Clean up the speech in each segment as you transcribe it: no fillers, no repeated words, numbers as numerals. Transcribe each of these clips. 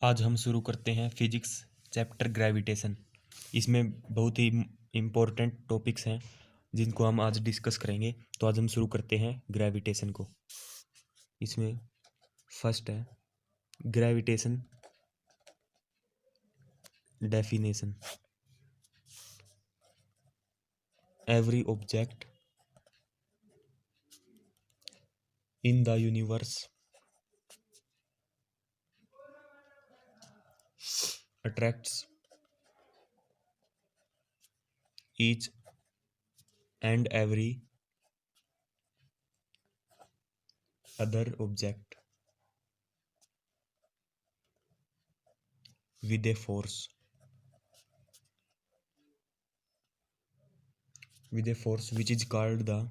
आज हम शुरू करते हैं फिजिक्स चैप्टर ग्रेविटेशन। इसमें बहुत ही इम्पोर्टेंट टॉपिक्स हैं जिनको हम आज डिस्कस करेंगे। तो आज हम शुरू करते हैं ग्रेविटेशन को। इसमें फर्स्ट है gravitation definition. Every object in the universe attracts each and every other object with a force which is called the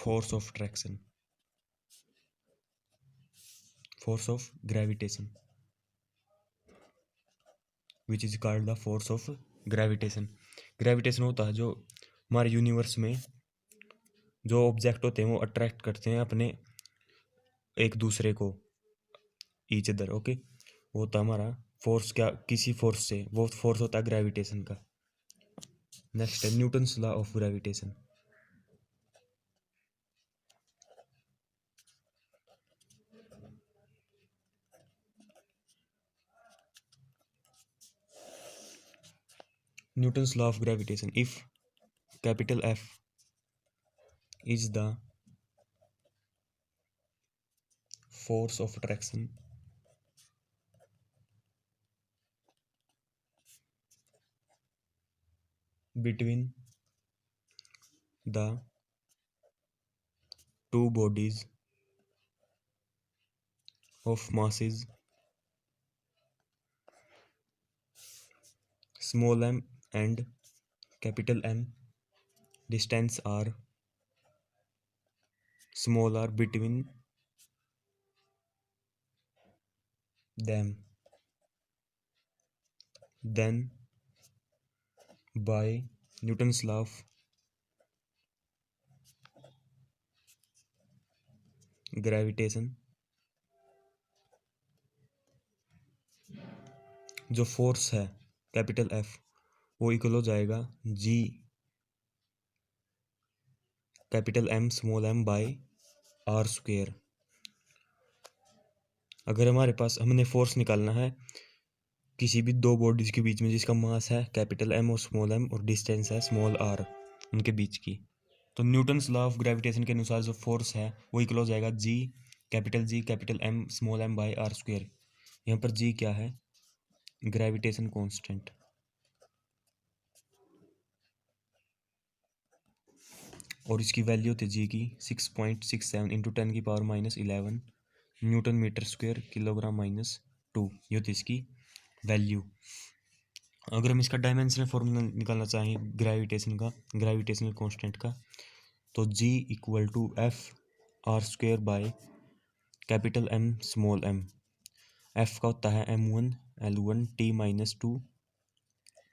force of attraction, force of gravitation, which is called the force of gravitation. Gravitation होता है जो हमारे universe में जो object होते हैं वो attract करते हैं अपने एक दूसरे को, ईच अदर। ओके, वो होता है हमारा फोर्स। क्या किसी फोर्स से, वो फोर्स होता है ग्रेविटेशन का। नेक्स्ट है Newton's law of gravitation. Newton's law of gravitation. If capital F is the force of attraction between the two bodies of masses small m and capital M, distance r small r between them, then by Newton's law of gravitation जो force है capital F वो equal हो जाएगा G capital M small m by r square. अगर हमारे पास हमने force निकालना है किसी भी दो बॉडीज के बीच में जिसका मास है कैपिटल M और स्मॉल m और डिस्टेंस है स्मॉल r उनके बीच की, तो न्यूटन्स लॉ ऑफ ग्रेविटेशन के अनुसार जो फोर्स है वो इक्वल हो जाएगा G capital M small m by r square. यहाँ पर G क्या है? Gravitation constant. और इसकी वैल्यू होती है G की 6.67 into 10⁻11 newton metre square kilogram -2। ये होती है इसकी वैल्यू। अगर हम इसका डायमेंशनल फॉर्मूला निकालना चाहें ग्रेविटेशन का, ग्रेविटेशनल कांस्टेंट का, तो G equal to F r square by capital M small m। F का होता है M1 L1 T-2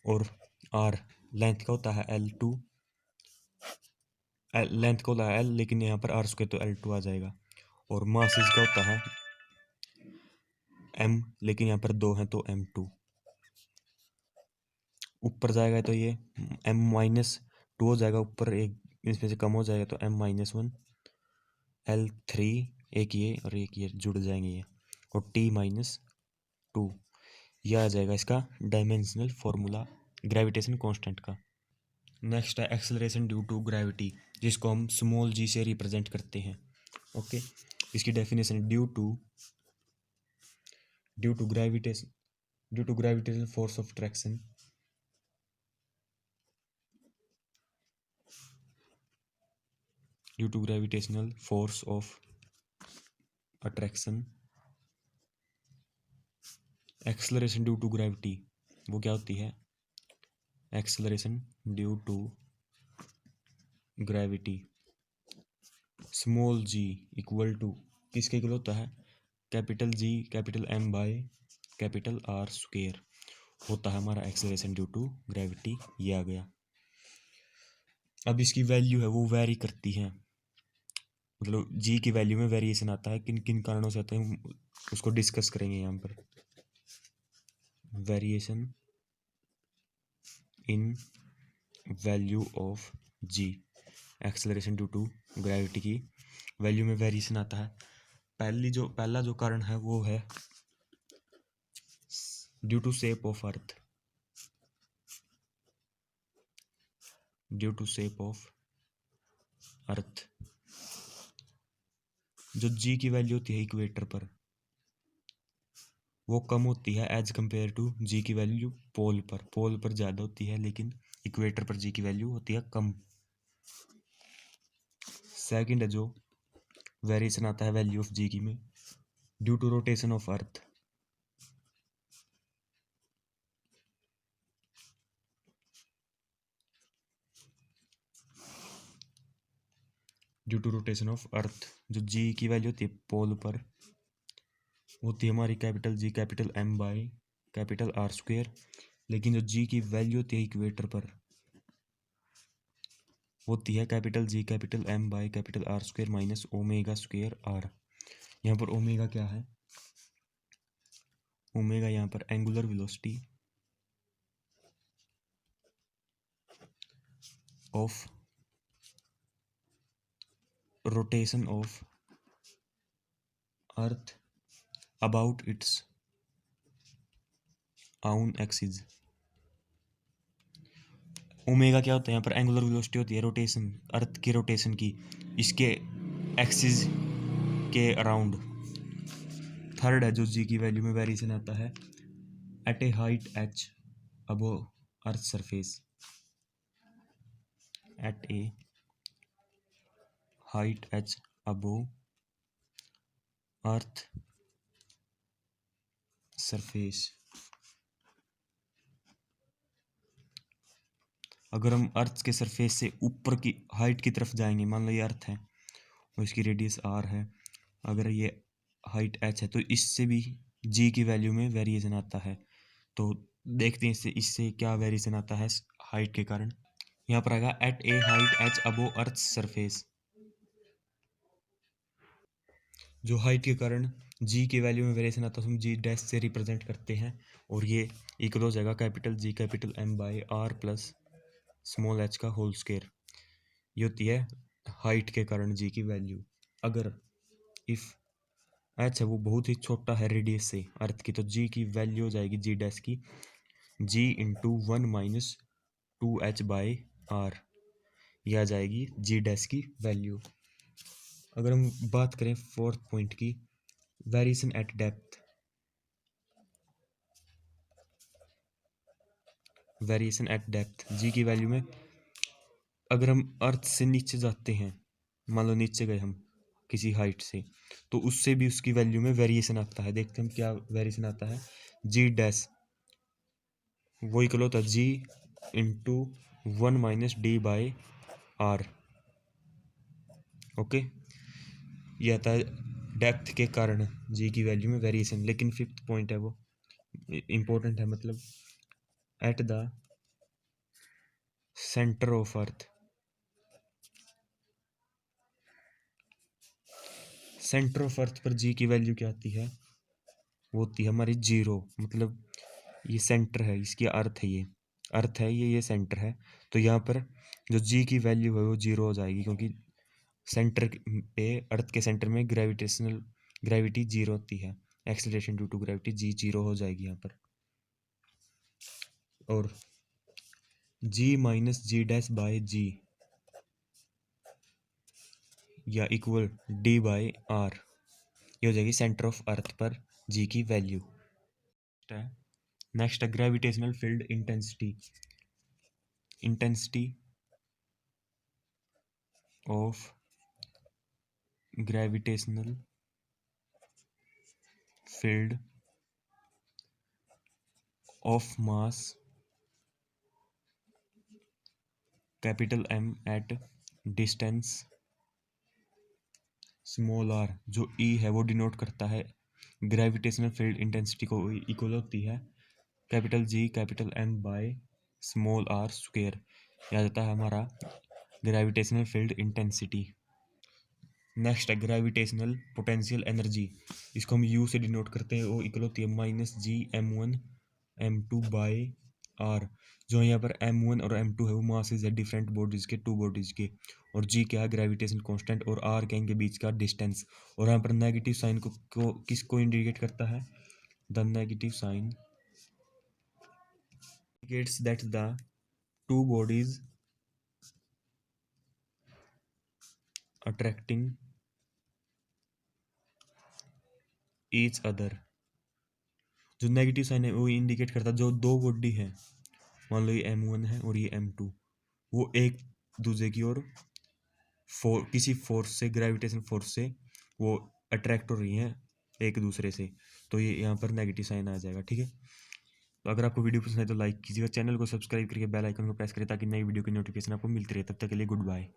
और R लेंथ का होता है L2 लेंथ का होता है L, लेकिन यहाँ पर R स्क्वेयर तो L2 आ जाएगा। और मास इसका होता है M, लेकिन यहाँ पर 2 है तो M2। ऊपर जाएगा तो ये M-2 हो जाएगा, ऊपर एक इसमें से कम हो जाएगा तो M-1 L3, एक ये और एक ये जुड़ जाएंगे ये, और T-2। यह आ जाएगा इसका डायमेंशनल फॉर्मूला ग्रेविटेशन कांस्टेंट का। नेक्स्ट है एक्सेलरेशन ड्यू टू ग्रेविटी, जिसको हम स्मॉल g से रिप्रेजेंट करते हैं। ओके, इसकी definition due to gravitational force of attraction due to gravitational force of attraction acceleration due to gravity वो क्या होती है? Acceleration due to gravity small g equal to किसके इक्वल होता है? Capital G capital M by capital R square होता है हमारा एक्सेलरेशन ड्यू टू ग्रेविटी। ये आ गया। अब इसकी वैल्यू है वो वेरी करती है, मतलब जी की वैल्यू में वेरिएशन आता है, किन किन कारणों से आते हैं उसको डिस्कस करेंगे यहाँ पर। Variation in value of G, acceleration due to gravity की वैल्यू में वेरिएशन आता है। पहला जो कारण है वो है due to shape of earth, due to shape of earth. जो जी की वैल्यू होती है इक्वेटर पर, वो कम होती है एज कंपेयर टू जी की वैल्यू पोल पर। पोल पर ज़्यादा होती है लेकिन इक्वेटर पर जी की वैल्यू होती है कम। सेकंड है जो वेरिएशन आता है वैल्यू ऑफ जी की में, due to rotation of earth. Due to rotation of earth, जो जी की वैल्यू होती है पोल पर होती है हमारी capital G capital M by capital R square, लेकिन जो जी की वैल्यू होती है इक्वेटर पर होती है capital G capital M by capital R square minus omega square R. यहाँ पर ओमेगा क्या है? ओमेगा यहाँ पर angular velocity of rotation of earth about its own axis. Omega क्या होता है? यहाँ पर एंगुलर वेलोसिटी होती है रोटेशन, अर्थ की रोटेशन की इसके एक्सिस के अराउंड। थर्ड है जो जी की वैल्यू में वेरिएशन आता है at a height H above earth surface, at a height H above earth surface. अगर हम अर्थ के सरफेस से ऊपर की हाइट की तरफ जाएंगे, मान लो ये अर्थ है और इसकी रेडियस आर है, अगर ये हाइट एच है तो इससे भी जी की वैल्यू में वेरिएशन आता है। तो देखते हैं इससे क्या वेरिएशन आता है हाइट के कारण। यहाँ पर आएगा at a height H above earth surface. जो हाइट के कारण जी के वैल्यू में वेरिएशन आता है हम जी डैश से रिप्रेजेंट करते हैं, और ये इक्वल हो जाएगा capital G capital M by R plus small H का होल स्क्वायर। ये होती है हाइट के कारण जी की वैल्यू। अगर इफ़ एच है वो बहुत ही छोटा है रेडियस से अर्थ की, तो जी की वैल्यू हो जाएगी जी डैश की जी इंटू 1 - 2h आर, यह आ जाएगी जी डैश की वैल्यू। अगर हम बात करें फोर्थ पॉइंट की, variation at depth, variation at depth G की वैल्यू में अगर हम अर्थ से नीचे जाते हैं, मान लो नीचे गए हम किसी हाइट से, तो उससे भी उसकी वैल्यू में वेरिएशन आता है। देखते हैं क्या वेरिएशन आता है। जी डैश वो इक्वल होता है जी इंटू 1 - d/r। ओके, ये आता है डेप्थ के कारण जी की वैल्यू में वेरिएशन। लेकिन फिफ्थ पॉइंट है वो इम्पोर्टेंट है, मतलब at the centre of earth, centre of earth पर जी की वैल्यू क्या आती है? वो होती है हमारी जीरो। मतलब ये सेंटर है, इसकी अर्थ है, ये अर्थ है, ये सेंटर है, तो यहाँ पर जो जी की वैल्यू है वो जीरो हो जाएगी, क्योंकि सेंटर पे अर्थ के सेंटर में ग्रेविटी जीरो होती है। Acceleration due to gravity G zero हो जाएगी यहाँ पर। और G minus G dash by G या इक्वल डी बाई आर, ये हो जाएगी सेंटर ऑफ अर्थ पर जी की वैल्यू। नेक्स्ट है gravitational field intensity, intensity of gravitational field of mass capital M at distance small R. जो ई है वो डिनोट करता है ग्रेविटेशनल फील्ड इंटेंसिटी को, इक्वल होती है capital G capital M by small R square. यह जाता है हमारा ग्रेविटेशनल फील्ड इंटेंसिटी। नेक्स्ट है ग्रेविटेशनल पोटेंशियल एनर्जी, इसको हम यू से डिनोट करते हैं, वो इक्वल होती है -G m1 m2/r। जो यहाँ पर m1 और m2 है वो मासेस है डिफरेंट बॉडीज के, टू बॉडीज के। और g क्या है, ग्रेविटेशन कांस्टेंट, और r क्या है, इनके बीच का डिस्टेंस। और यहाँ पर नेगेटिव साइन को किसको इंडिकेट करता है, the negative sign indicates that the two bodies attracting each other। जो नेगेटिव साइन है वो इंडिकेट करता है जो दो बॉडी है, मान लो ये m1 है और ये m2, वो एक दूसरे की ओर किसी फोर्स से, ग्रेविटेशन फोर्स से वो अट्रैक्ट हो रही हैं एक दूसरे से, तो ये यहाँ पर नेगेटिव साइन आ जाएगा। ठीक है, तो अगर आपको वीडियो पसंद है तो लाइक कीजिएगा, चैनल को सब्सक्राइब करके बेल आइकन को प्रेस करें ताकि नई वीडियो की नोटिफिकेशन आपको मिलती रहे। तब तक के लिए गुड बाय।